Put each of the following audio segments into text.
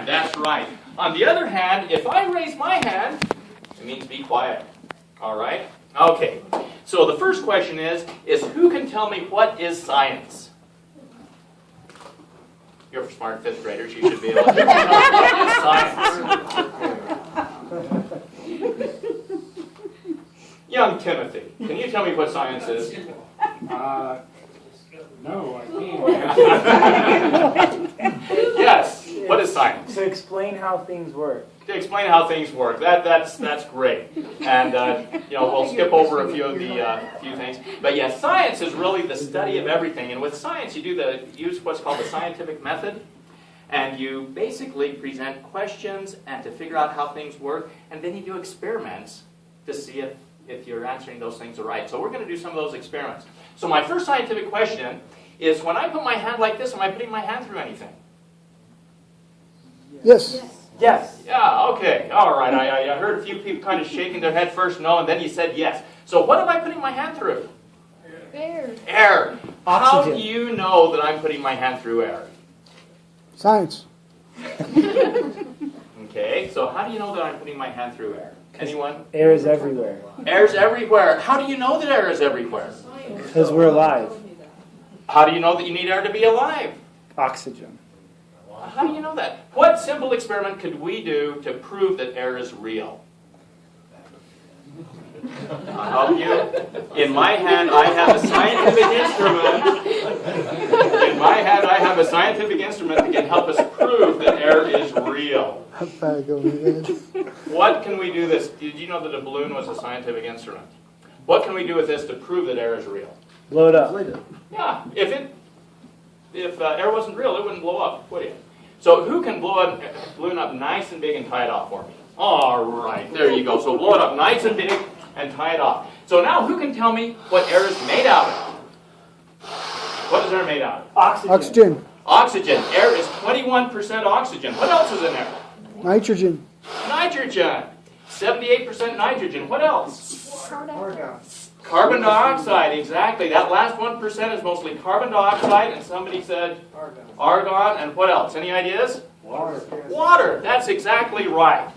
hand. That's right. On the other hand, if I raise my hand, it means be quiet. All right? Okay. So the first question is who can tell me what is science? You're smart fifth graders. You should be able to tell me what is science. Young Timothy, can you tell me what science is? No, I can't. Yes. What is science? To explain how things work. To explain how things work. That's great. And we'll skip over a few of the few things. But yes, science is really the study of everything. And with science, you use what's called the scientific method. And you basically present questions and to figure out how things work. And then you do experiments to see if you're answering those things right. So we're going to do some of those experiments. So my first scientific question is, when I put my hand like this, am I putting my hand through anything? Yes. Yes. Yeah, okay. All right. I heard a few people kind of shaking their head first no, and then you said yes. So what am I putting my hand through? Air. Air. How Oxygen. do you know that I'm putting my hand through air? Science. Okay, so how do you know that I'm putting my hand through air? Anyone? Air is everywhere. Air's everywhere. How do you know that air is everywhere? Because we're alive. How do you know that you need air to be alive? Oxygen. How do you know that? What simple experiment could we do to prove that air is real? I'll help you. In my hand, I have a scientific instrument. In my hand, I have a scientific instrument that can help us prove that air is real. What can we do this? Did you know that a balloon was a scientific instrument? What can we do with this to prove that air is real? Blow it up. Yeah, if air wasn't real, it wouldn't blow up, would it? So who can blow a balloon up nice and big and tie it off for me? All right, there you go. So blow it up nice and big and tie it off. So now who can tell me what air is made out of? What is air made out of? Oxygen. Oxygen. Air is 21% oxygen. What else is in there? Nitrogen. Nitrogen. 78% nitrogen. What else? Argon. Carbon dioxide, exactly. That last 1% is mostly carbon dioxide, and somebody said argon, and what else? Any ideas? Water. Water. That's exactly right.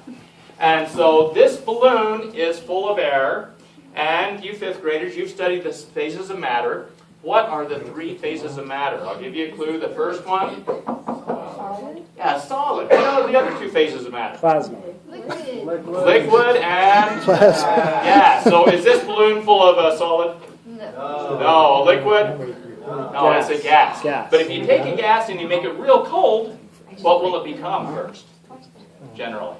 And so this balloon is full of air, and you fifth graders, you've studied the phases of matter. What are the three phases of matter? I'll give you a clue. The first one? Solid. Yeah, solid. What are the other two phases of matter? Plasma. Liquid. Liquid and Plasma. gas. So is this balloon full of a solid? No. No. A liquid? No, it's a gas. Gas. But if you take a gas and you make it real cold, what will it become first? Generally.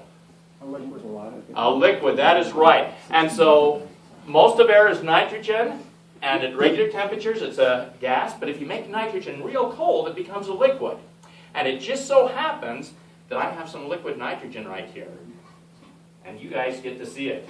A liquid. That is right. And so most of air is nitrogen, and at regular temperatures it's a gas. But if you make nitrogen real cold, it becomes a liquid. And it just so happens that I have some liquid nitrogen right here. And you guys get to see it.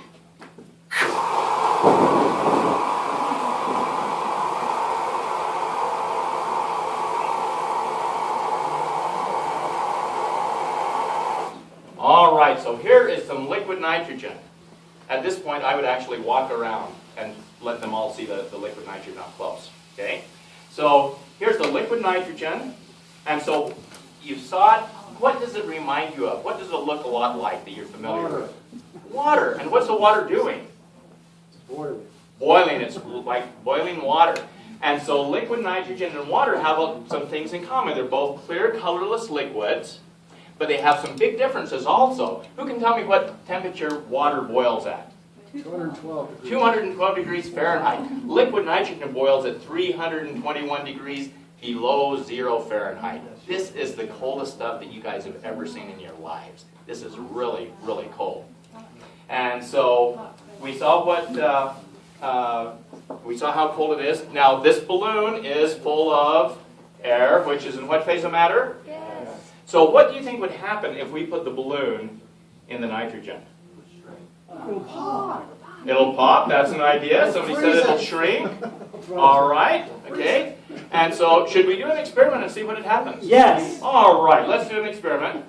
All right, so here is some liquid nitrogen. At this point, I would actually walk around and let them all see the liquid nitrogen up close. Okay? So here's the liquid nitrogen. And so you saw it. What does it remind you of? What does it look a lot like that you're familiar with? Water. And what's the water doing? Boiling. It's like boiling water. And so liquid nitrogen and water have some things in common. They're both clear, colorless liquids, but they have some big differences also. Who can tell me what temperature water boils at? 212 degrees. 212 degrees Fahrenheit. Liquid nitrogen boils at 321 degrees below 0 Fahrenheit. This is the coldest stuff that you guys have ever seen in your lives. This is really, really cold. And so we saw how cold it is. Now this balloon is full of air, which is in what phase of matter? Yes. So what do you think would happen if we put the balloon in the nitrogen? It'll pop. It'll pop. That's an idea. Somebody said it'll shrink. All right. Okay. And so should we do an experiment and see what happens? Yes. All right. Let's do an experiment.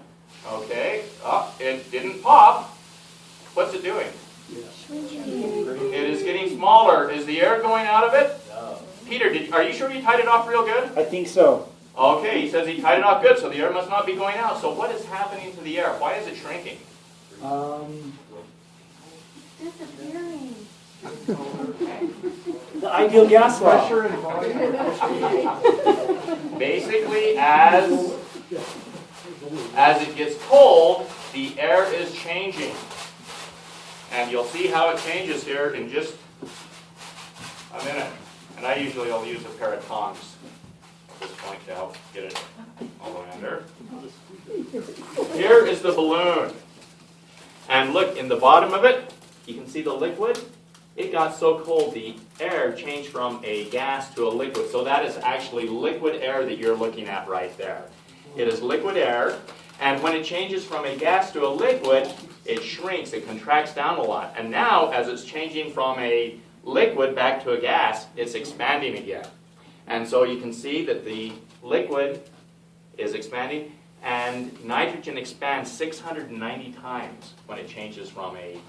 Okay. Oh, it didn't pop. What's it doing? It is getting smaller. Is the air going out of it? No. Peter, are you sure you tied it off real good? I think so. Okay, he says he tied it off good, so the air must not be going out. So what is happening to the air? Why is it shrinking? Disappearing. The ideal gas law. Pressure and volume. Basically, as it gets cold, the air is changing. And you'll see how it changes here in just a minute. And I usually will use a pair of tongs at this point to help get it all the way under. Here is the balloon. And look, in the bottom of it, you can see the liquid. It got so cold, the air changed from a gas to a liquid. So that is actually liquid air that you're looking at right there. It is liquid air. And when it changes from a gas to a liquid, it shrinks, it contracts down a lot. And now, as it's changing from a liquid back to a gas, it's expanding again. And so you can see that the liquid is expanding, and nitrogen expands 690 times when it changes from a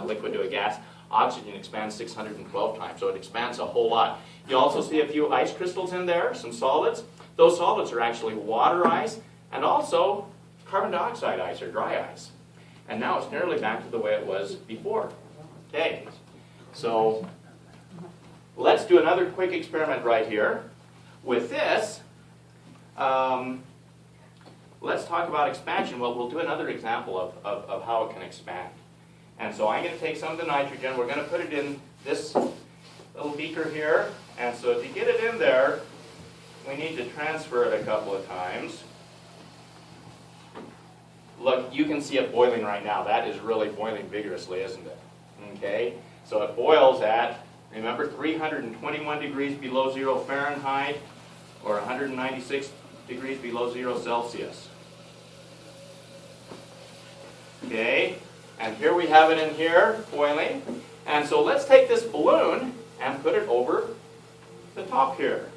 liquid to a gas. Oxygen expands 612 times, so it expands a whole lot. You also see a few ice crystals in there, some solids. Those solids are actually water ice, and also carbon dioxide ice or dry ice. And now it's nearly back to the way it was before. Okay, so let's do another quick experiment right here. With this, let's talk about expansion. Well, we'll do another example of how it can expand. And so I'm going to take some of the nitrogen. We're going to put it in this little beaker here. And so to get it in there, we need to transfer it a couple of times. Look, you can see it boiling right now. That is really boiling vigorously, isn't it? Okay, so it boils at, remember, 321 degrees below 0 Fahrenheit or 196 degrees below 0 Celsius. Okay, and here we have it in here, boiling. And so let's take this balloon and put it over the top here.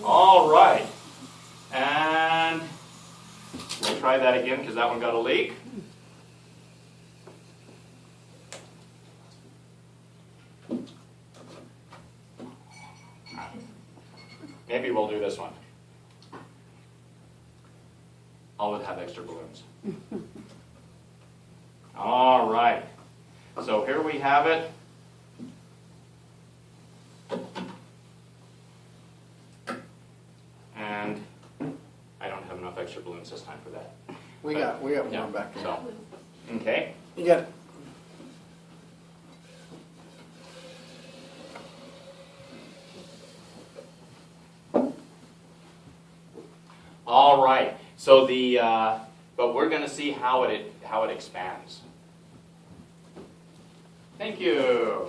All right, and we'll try that again because that one got a leak. Maybe we'll do this one. I'll have extra balloons. All right, so here we have it. And I don't have enough extra balloons this time for that. We got one back there. So, okay. You got it. All right. So but we're going to see how it expands. Thank you.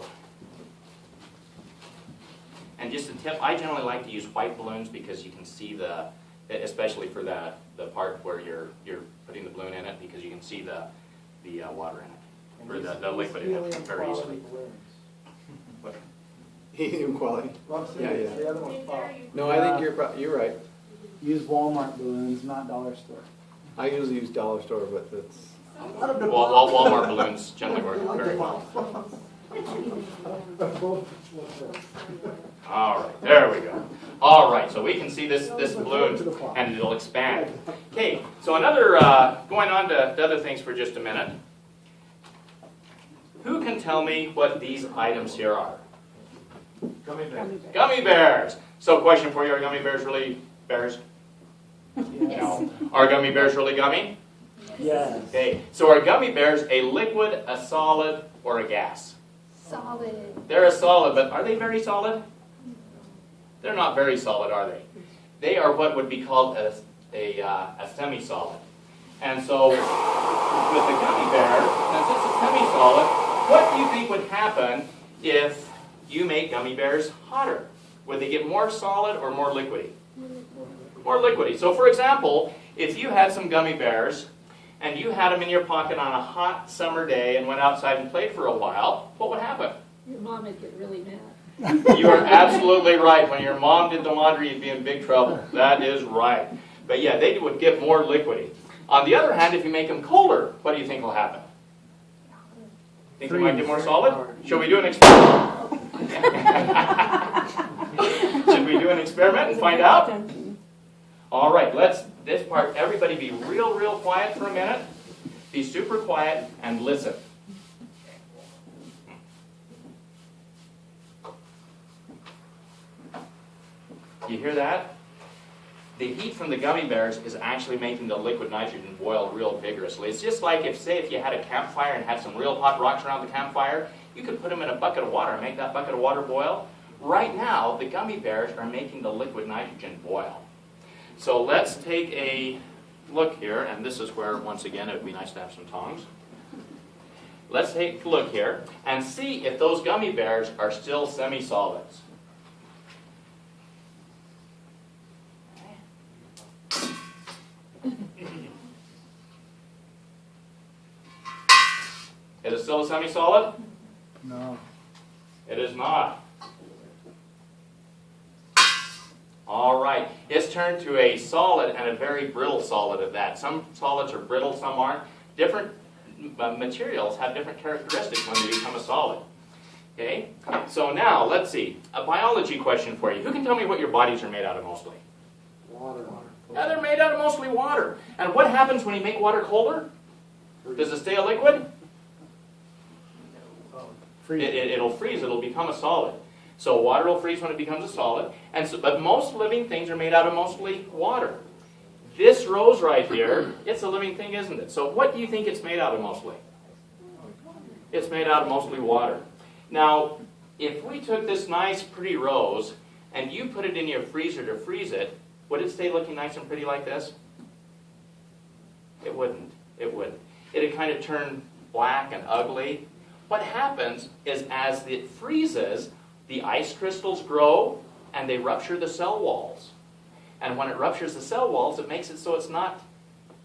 And just a tip, I generally like to use white balloons because you can see especially for the part where you're putting the balloon in it, because you can see the water in it, or the liquid in it very easily. What? Helium quality. Yeah. The other one's pop. No, I think you're right. Use Walmart balloons, not dollar store. I usually use dollar store, but that's. Well, Walmart balloons generally work very well. All right, there we go. All right, so we can see this balloon, and it'll expand. Okay, so another, going on to other things for just a minute. Who can tell me what these items here are? Gummy bears. Gummy bears. So question for you, are gummy bears really bears? No. Are gummy bears really gummy? Yes. Okay, so are gummy bears a liquid, a solid, or a gas? Solid. They're a solid, but are they very solid? They're not very solid, are they? They are what would be called a semi-solid. And so, with the gummy bear, since it's a semi-solid, what do you think would happen if you make gummy bears hotter? Would they get more solid or more liquidy? More liquidy. So for example, if you had some gummy bears and you had them in your pocket on a hot summer day and went outside and played for a while, what would happen? Your mom would get really mad. You are absolutely right. When your mom did the laundry, you'd be in big trouble. That is right. But yeah, they would get more liquidy. On the other hand, if you make them colder, what do you think will happen? Think they might get more solid? Should we do an experiment? Should we do an experiment and find out? All right, this part, everybody be real quiet for a minute. Be super quiet and listen. You hear that? The heat from the gummy bears is actually making the liquid nitrogen boil real vigorously. It's just like if you had a campfire and had some real hot rocks around the campfire, you could put them in a bucket of water and make that bucket of water boil. Right now, the gummy bears are making the liquid nitrogen boil. So let's take a look here, and this is where, once again, it would be nice to have some tongs. Let's take a look here and see if those gummy bears are still semi-solids. Is it still a semi-solid? No. It is not. All right, it's turned to a solid and a very brittle solid at that. Some solids are brittle, some aren't. Different materials have different characteristics when they become a solid. Okay, so now let's see. A biology question for you. Who can tell me what your bodies are made out of mostly? Water. Yeah, they're made out of mostly water. And what happens when you make water colder? Does it stay a liquid? It'll freeze. It'll become a solid. So water will freeze when it becomes a solid. But most living things are made out of mostly water. This rose right here, it's a living thing, isn't it? So what do you think it's made out of mostly? It's made out of mostly water. Now, if we took this nice, pretty rose, and you put it in your freezer to freeze it, would it stay looking nice and pretty like this? It wouldn't. It wouldn't. It'd kind of turn black and ugly. What happens is as it freezes, the ice crystals grow and they rupture the cell walls. And when it ruptures the cell walls, it makes it so it's not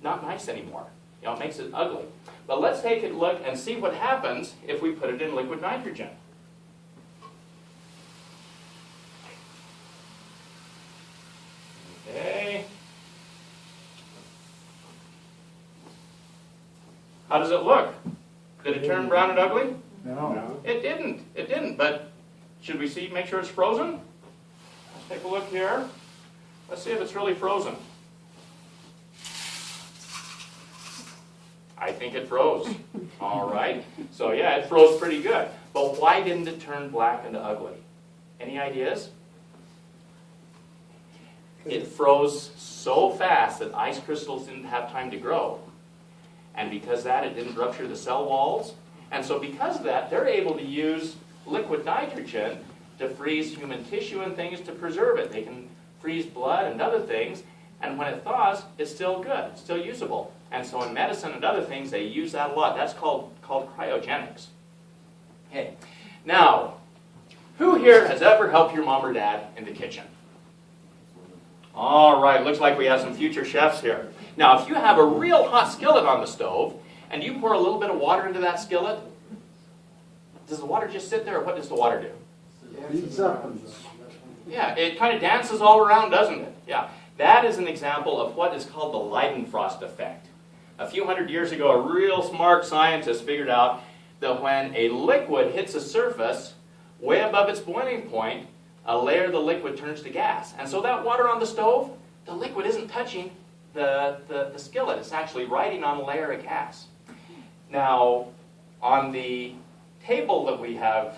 nice anymore. You know, it makes it ugly. But let's take a look and see what happens if we put it in liquid nitrogen. Okay. How does it look? Did it turn brown and ugly? No. It didn't. It didn't. But should we see, make sure it's frozen? Let's take a look here. Let's see if it's really frozen. I think it froze. All right. So yeah, it froze pretty good. But why didn't it turn black and ugly? Any ideas? It froze so fast that ice crystals didn't have time to grow. And because of that, it didn't rupture the cell walls. And so because of that, they're able to use liquid nitrogen to freeze human tissue and things to preserve it. They can freeze blood and other things, and when it thaws, it's still good, it's still usable. And so in medicine and other things, they use that a lot. That's called cryogenics. Okay. Now, who here has ever helped your mom or dad in the kitchen? All right, looks like we have some future chefs here. Now, if you have a real hot skillet on the stove, and you pour a little bit of water into that skillet, does the water just sit there, or what does the water do? Heats up. Yeah, it kind of dances all around, doesn't it? Yeah, that is an example of what is called the Leidenfrost effect. A few hundred years ago, a real smart scientist figured out that when a liquid hits a surface way above its boiling point, a layer of the liquid turns to gas. And so that water on the stove, the liquid isn't touching the skillet. It's actually riding on a layer of gas. Now, on the table that we have,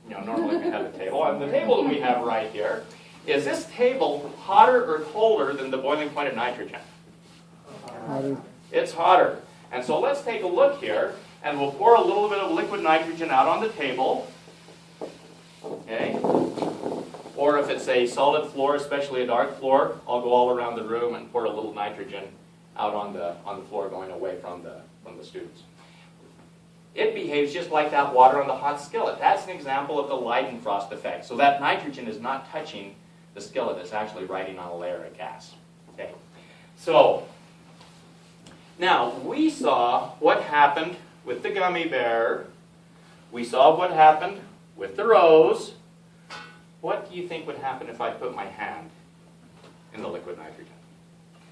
normally we have a table. On the table that we have right here, is this table hotter or colder than the boiling point of nitrogen? Hotter. It's hotter. And so let's take a look here, and we'll pour a little bit of liquid nitrogen out on the table. Okay? Or if it's a solid floor, especially a dark floor, I'll go all around the room and pour a little nitrogen out on the floor going away from the students. It behaves just like that water on the hot skillet. That's an example of the Leidenfrost effect. So that nitrogen is not touching the skillet. It's actually riding on a layer of gas. Okay. So, now, we saw what happened with the gummy bear. We saw what happened with the rose. What do you think would happen if I put my hand in the liquid nitrogen?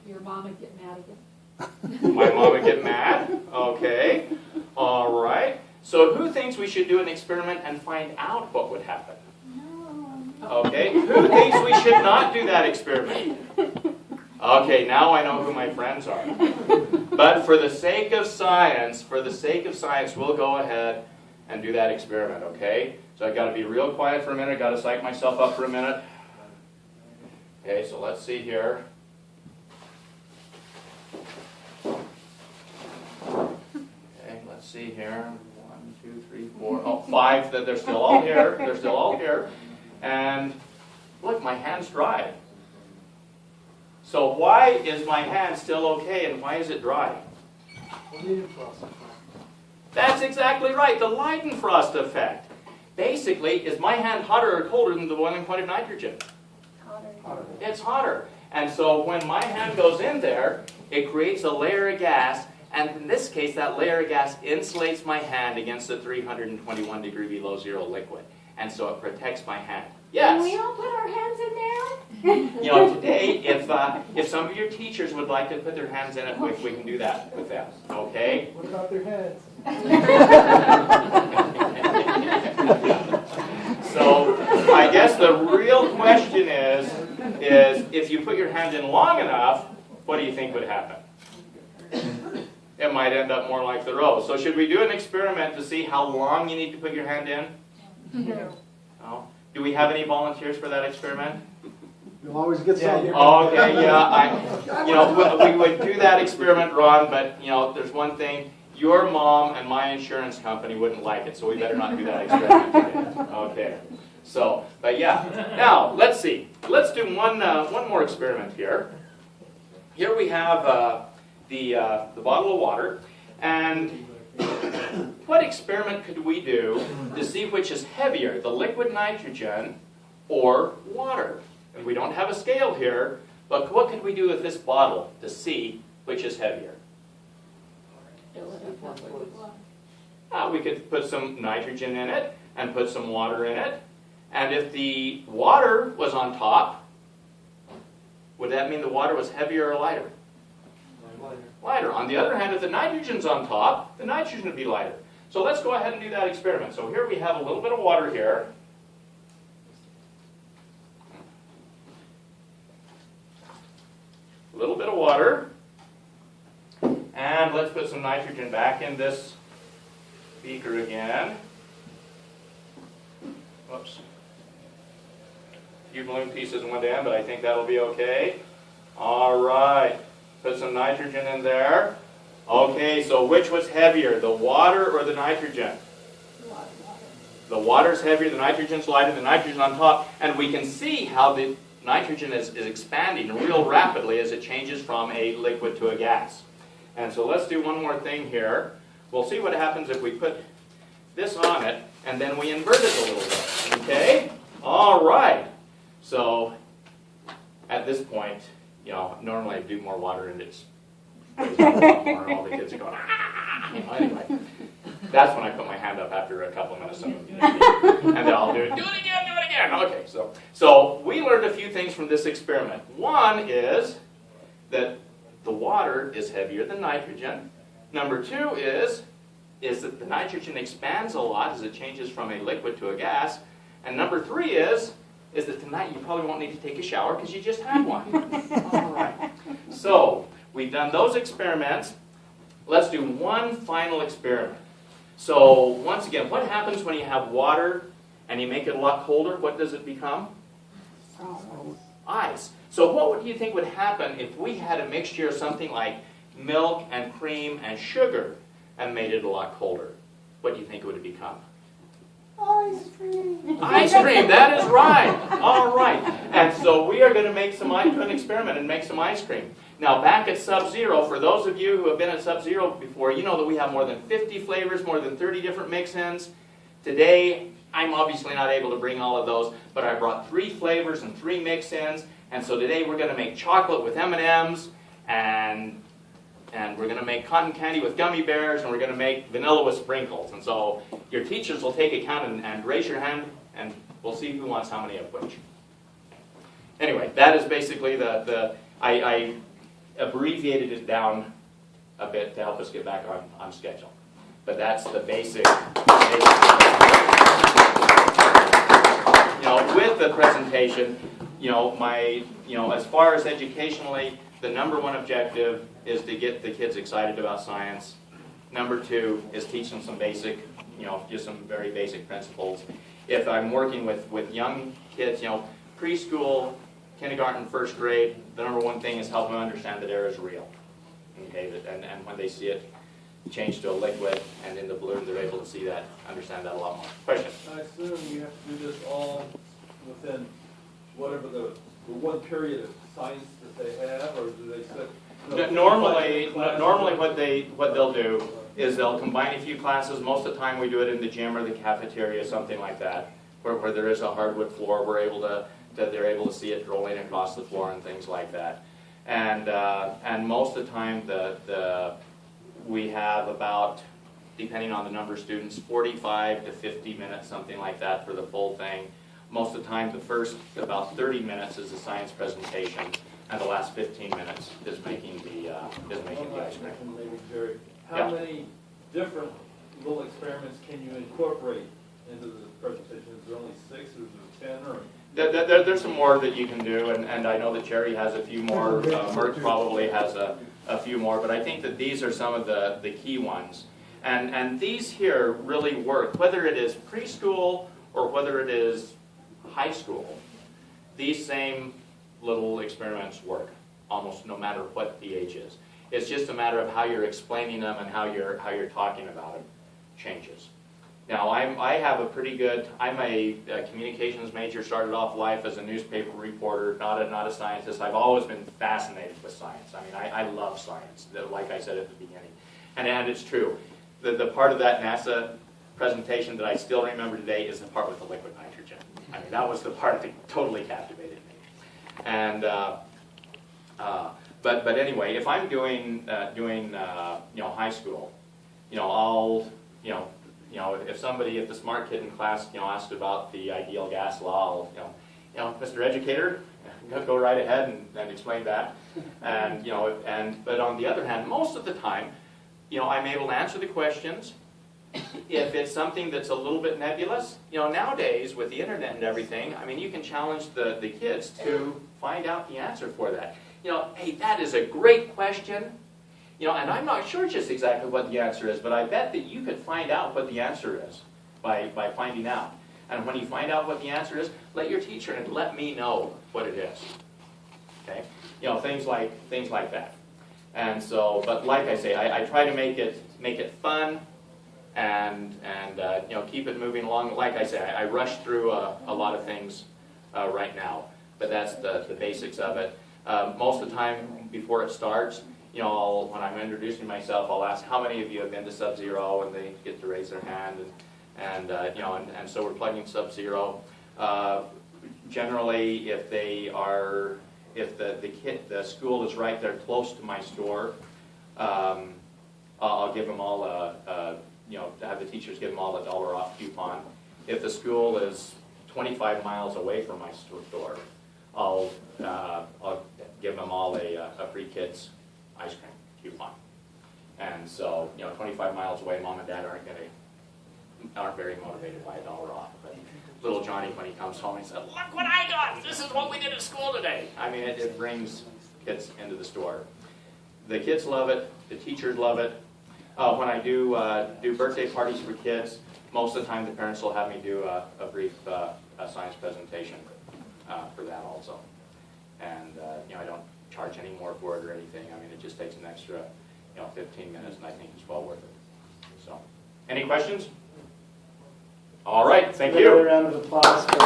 Your mom would get mad again. My mom would get mad? Okay. All right. So who thinks we should do an experiment and find out what would happen? No. Okay, who thinks we should not do that experiment? Okay, now I know who my friends are. But for the sake of science, we'll go ahead and do that experiment, okay? So I've got to be real quiet for a minute, I've got to psych myself up for a minute. Okay, so let's see here. Okay, let's see here. 1, 2, 3, 4, oh, 5, they're still all here. They're still all here. And look, my hand's dry. So why is my hand still okay and why is it dry? That's exactly right, the Leidenfrost effect. Basically, is my hand hotter or colder than the boiling point of nitrogen? Hotter. It's hotter. And so when my hand goes in there, it creates a layer of gas, and in this case, that layer of gas insulates my hand against the 321 degree below zero liquid. And so it protects my hand. Yes? Can we all put our hands in there? You know, today, if some of your teachers would like to put their hands in it, we can do that with them. Okay? What about their heads? So I guess the real question is if you put your hand in long enough, what do you think would happen? It might end up more like the rose. So should we do an experiment to see how long you need to put your hand in? No. No? Do we have any volunteers for that experiment? You'll always get some. Okay, yeah, we would do that experiment, Ron, but there's one thing. Your mom and my insurance company wouldn't like it, so we better not do that experiment today. Okay. So, but yeah. Now, let's see. Let's do one more experiment here. Here we have the bottle of water, and what experiment could we do to see which is heavier, the liquid nitrogen or water? And we don't have a scale here, but what could we do with this bottle to see which is heavier? We could put some nitrogen in it and put some water in it. And if the water was on top, would that mean the water was heavier or lighter? Lighter. On the other hand, if the nitrogen's on top, the nitrogen would be lighter. So let's go ahead and do that experiment. So here we have a little bit of water here. A little bit of water. And let's put some nitrogen back in this beaker again. Whoops. A few balloon pieces went in, but I think that'll be okay. All right. Put some nitrogen in there. Okay, so which was heavier, the water or the nitrogen? The water's heavier, the nitrogen's lighter, the nitrogen on top. And we can see how the nitrogen is expanding real rapidly as it changes from a liquid to a gas. And so let's do one more thing here. We'll see what happens if we put this on it and then we invert it a little bit. Okay? All right. So at this point, normally I do more water and it's more, all the kids are going, ah! Anyway, that's when I put my hand up after a couple of minutes. And then I'll do it again. Okay, so we learned a few things from this experiment. One is that the water is heavier than nitrogen. Number two is that the nitrogen expands a lot as it changes from a liquid to a gas. And number three is that tonight you probably won't need to take a shower because you just had one. All right. So we've done those experiments. Let's do one final experiment. So once again, what happens when you have water and you make it a lot colder? What does it become? Ice. So what do you think would happen if we had a mixture of something like milk and cream and sugar and made it a lot colder? What do you think it would have become? Ice cream. Ice cream, that is right. All right. And so we are going to make an experiment and make some ice cream. Now back at Sub-Zero, for those of you who have been at Sub-Zero before, you know that we have more than 50 flavors, more than 30 different mix-ins. Today, I'm obviously not able to bring all of those, but I brought 3 flavors and 3 mix-ins. And so today we're going to make chocolate with M&Ms, and we're going to make cotton candy with gummy bears, and we're going to make vanilla with sprinkles. And so your teachers will take account and raise your hand, and we'll see who wants how many of which. Anyway, that is basically I abbreviated it down a bit to help us get back on schedule. but that's the basic. With the presentation, as far as educationally, the number one objective is to get the kids excited about science. Number two is teach them some basic, just some very basic principles. If I'm working with young kids, preschool, kindergarten, first grade, the number one thing is help them understand that air is real. Okay, and when they see it change to a liquid and in the balloon, they're able to see that, understand that a lot more. Question? I assume you have to do this all within whatever the one period of science that they have, or do they set? Normally what they'll do is they'll combine a few classes. Most of the time we do it in the gym or the cafeteria, something like that, where there is a hardwood floor. They're able to see it rolling across the floor and things like that. And most of the time we have about, depending on the number of students, 45 to 50 minutes, something like that for the full thing. Most of the time, the first about 30 minutes is a science presentation, and the last 15 minutes is making the ice cream. Maybe, Jerry, how Yeah. many different little experiments can you incorporate into the presentation? Is there only 6 or is there 10 or? There's some more that you can do, and I know that Cherry has a few more. Merck probably has a few more, but I think that these are some of the key ones. And these here really work, whether it is preschool or whether it is high school. These same little experiments work almost no matter what the age is. It's just a matter of how you're explaining them and how you're talking about them changes. Now I have a pretty good. I'm a communications major. Started off life as a newspaper reporter, not a scientist. I've always been fascinated with science. I mean, I love science. Like I said at the beginning, and it's true. The part of that NASA presentation that I still remember today is the part with the liquid nitrogen. I mean, that was the part that totally captivated me. And but anyway, if I'm doing high school, I'll if the smart kid in class asked about the ideal gas law, I'll Mr. Educator, go right ahead and explain that. And but on the other hand, most of the time, I'm able to answer the questions. If it's something that's a little bit nebulous, nowadays with the internet and everything, I mean, you can challenge the kids to find out the answer for that. Hey, that is a great question. And I'm not sure just exactly what the answer is, but I bet that you could find out what the answer is by finding out. And when you find out what the answer is, let your teacher and let me know what it is. Okay, things like that. And so, but like I say, I try to make it fun. And keep it moving along. Like I say, I rush through a lot of things right now, but that's the basics of it. Most of the time before it starts, when I'm introducing myself, I'll ask how many of you have been to Sub-Zero, and they get to raise their hand, and so we're plugging Sub-Zero. Generally, if the school is right there close to my store, I'll give them all have the teachers give them all a $1 off coupon. If the school is 25 miles away from my store, I'll give them all a free kids ice cream coupon. And so, 25 miles away, mom and dad aren't very motivated by a $1 off. But little Johnny, when he comes home, he says, "Look what I got! This is what we did at school today." I mean, it brings kids into the store. The kids love it. The teachers love it. When I do birthday parties for kids, most of the time the parents will have me do a brief science presentation for that also. And I don't charge any more for it or anything. I mean, it just takes an extra 15 minutes, and I think it's well worth it. So, any questions? All right, thank you. A round of applause for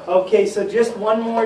Okay, so just one more,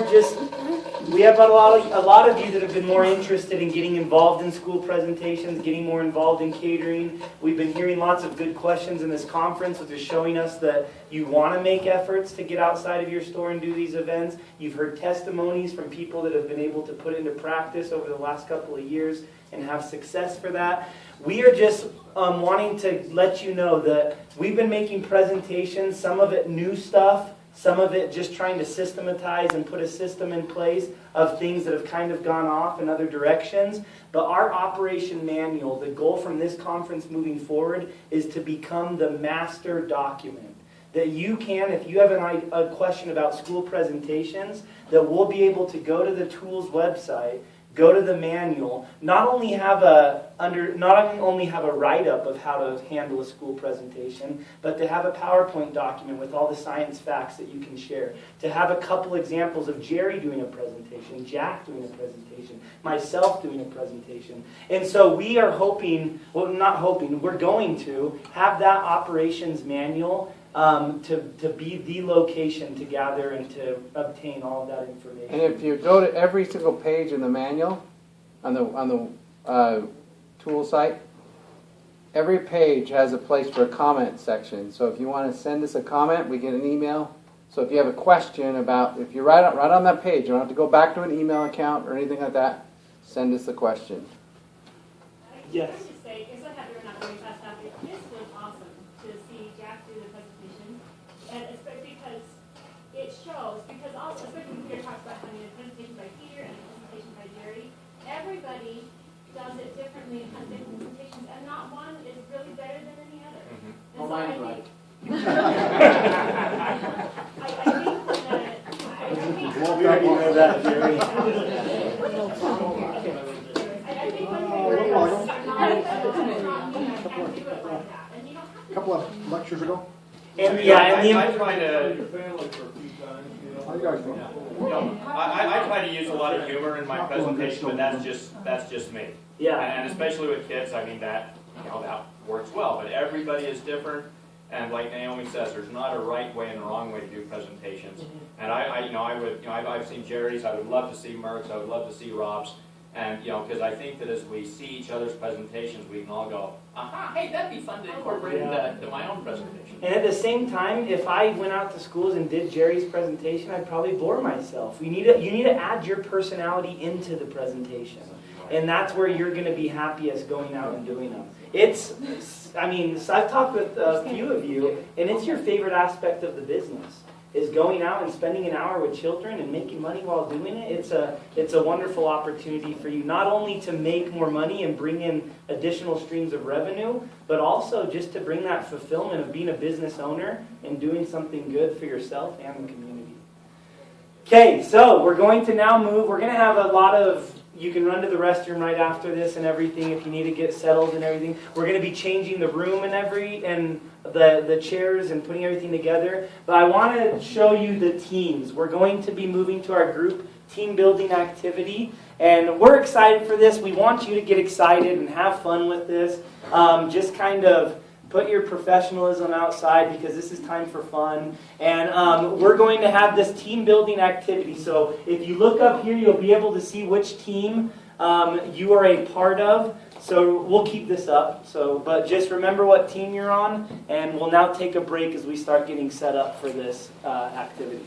we have a lot of you that have been more interested in getting involved in school presentations, getting more involved in catering. We've been hearing lots of good questions in this conference, which is showing us that you want to make efforts to get outside of your store and do these events. You've heard testimonies from people that have been able to put into practice over the last couple of years and have success for that. We are just wanting to let you know that we've been making presentations, some of it new stuff, Some of it just trying to systematize and put a system in place of things that have kind of gone off in other directions. But our operation manual, the goal from this conference moving forward is to become the master document. That you can, if you have a question about school presentations, that we'll be able to go to the tools website, go to the manual, not only have a write-up of how to handle a school presentation, but to have a PowerPoint document with all the science facts that you can share. To have a couple examples of Jerry doing a presentation, Jack doing a presentation, myself doing a presentation. And so we are hoping, well, not hoping, we're going to have that operations manual to be the location to gather and to obtain all of that information. And if you go to every single page in the manual, on the tool site, every page has a place for a comment section. So if you want to send us a comment, we get an email. So if you have a question about, if you write on that page, you don't have to go back to an email account or anything like that, send us the question. Yes. I would just say, because I have your not very fast topic, this was awesome to see Jack do the presentation, and especially because it shows, because also, especially when Peter talks about having a presentation by Peter and a presentation by Jerry, everybody does it differently and has different presentations, and not one is really better than any other. And Well, so I mine's think- right. I think that, We already know that, Jerry. I think when we were not me, I can't do it like that, and you don't have to. A couple of lectures ago. And yeah, and the I try to, Your family for a few times, you know. How you guys doing? you know, I try to use a lot of humor in my presentation, but that's just me. yeah. And especially with kids, I mean, that works well, but everybody is different. And like Naomi says, there's not a right way and a wrong way to do presentations. And I've seen Jerry's, I would love to see Merck's, I would love to see Rob's. And, because I think that as we see each other's presentations, we can all go, aha, hey, that'd be fun to incorporate into my own presentation. And at the same time, if I went out to schools and did Jerry's presentation, I'd probably bore myself. You need to add your personality into the presentation. And that's where you're going to be happiest going out and doing them. So I've talked with a few of you, and it's your favorite aspect of the business, is going out and spending an hour with children and making money while doing it. It's a wonderful opportunity for you, not only to make more money and bring in additional streams of revenue, but also just to bring that fulfillment of being a business owner and doing something good for yourself and the community. Okay, so we're going to now move. We're going to have a lot of, you can run to the restroom right after this and everything if you need to get settled and everything. We're going to be changing the room and the chairs and putting everything together. But I want to show you the teams. We're going to be moving to our group team building activity. And we're excited for this. We want you to get excited and have fun with this. Just kind of put your professionalism outside because this is time for fun. And we're going to have this team building activity. So if you look up here, you'll be able to see which team you are a part of. So we'll keep this up. But just remember what team you're on. And we'll now take a break as we start getting set up for this activity.